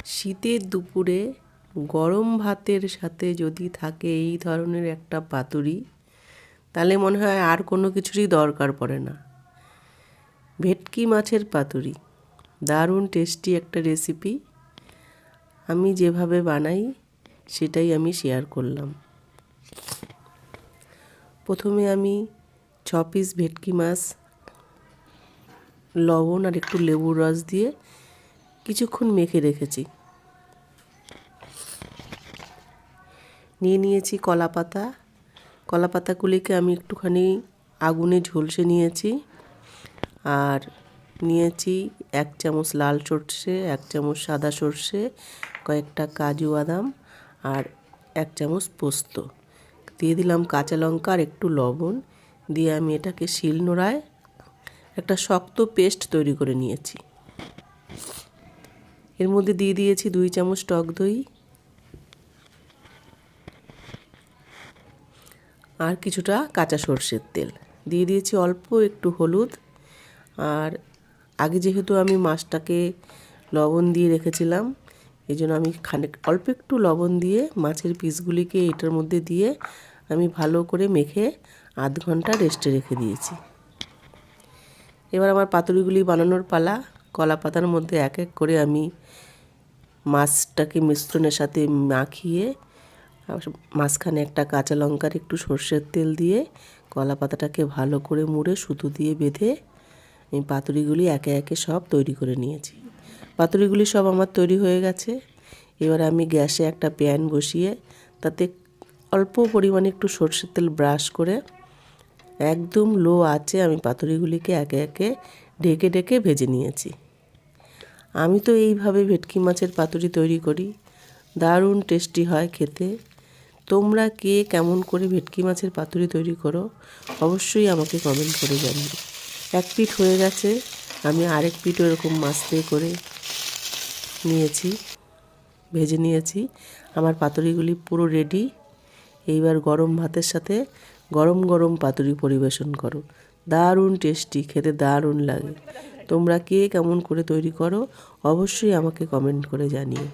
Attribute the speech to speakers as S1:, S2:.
S1: শীতের দুপুরে গরম ভাতের সাথে যদি থাকে এই ধরনের একটা পাতুরি, তাহলে মনে হয় আর কোনো কিছুরই দরকার পড়ে না। ভেটকি মাছের পাতুরি দারুণ টেস্টি একটা রেসিপি। আমি যেভাবে বানাই সেটাই আমি শেয়ার করলাম। প্রথমে আমি 6 পিস ভেটকি মাছ লবণ আর একটু লেবুর রস দিয়ে কিছুক্ষণ মেখে রেখেছি। নিয়ে নিয়েছি কলা পাতা। কলা পাতাগুলিকে আমি একটুখানি আগুনে ঝলসে নিয়েছি। আর নিয়েছি 1 চামচ লাল সর্ষে, 1 চামচ সাদা সর্ষে, কয়েকটা কাজু বাদাম আর 1 চামচ পোস্ত। দিয়ে দিলাম কাঁচা লঙ্কা আর একটু লবণ দিয়ে আমি এটাকে শিলনোড়ায় একটা শক্ত পেস্ট তৈরি করে নিয়েছি। এর মধ্যে দিয়ে দিয়েছি 2 চামচ টক দই আর কিছুটা কাঁচা সর্ষের তেল। দিয়ে দিয়েছি অল্প একটু হলুদ। আর আগে যেহেতু আমি মাছটাকে লবণ দিয়ে রেখেছিলাম, এই জন্য আমি অল্প একটু লবণ দিয়ে মাছের পিসগুলিকে এটার মধ্যে দিয়ে আমি ভালো করে মেখে আধ ঘন্টা রেস্টে রেখে দিয়েছি। এবার আমার পাতুরিগুলি বানানোর পালা। কলা পাতার মধ্যে এক এক করে আমি মাছটাকে মিশ্রণের সাথে মাখিয়ে মাঝখানে একটা কাঁচা লঙ্কার একটু সর্ষের তেল দিয়ে কলা পাতাটাকে ভালো করে মুড়ে সুতো দিয়ে বেঁধে এই পাতুরিগুলি একে একে সব তৈরি করে নিয়েছি। পাতুরিগুলি সব আমার তৈরি হয়ে গেছে। এবার আমি গ্যাসে একটা প্যান বসিয়ে তাতে অল্প পরিমাণে একটু সর্ষের তেল ব্রাশ করে একদম লো আঁচে আমি পাতুরিগুলিকে একে একে ঢেকে ঢেকে ভেজে নিয়েছি। আমি তো এইভাবে ভেটকি মাছের পাতুরি তৈরি করি, দারুণ টেস্টি হয় খেতে। তোমরা কে কেমন করে ভেটকি মাছের পাতুরি তৈরি করো অবশ্যই আমাকে কমেন্ট করে জানিও। এক পিঠ হয়ে গেছে, আমি আরেক পিঠও এরকম মাছ দিয়ে করে নিয়েছি, ভেজে নিয়েছি। আমার পাতুরিগুলি পুরো রেডি। এইবার গরম ভাতের সাথে গরম গরম পাতুরি পরিবেশন করো। দারুণ টেস্টি, খেতে দারুণ লাগে। তোমরা কে কেমন করে তৈরি করো অবশ্যই আমাকে কমেন্ট করে জানিও।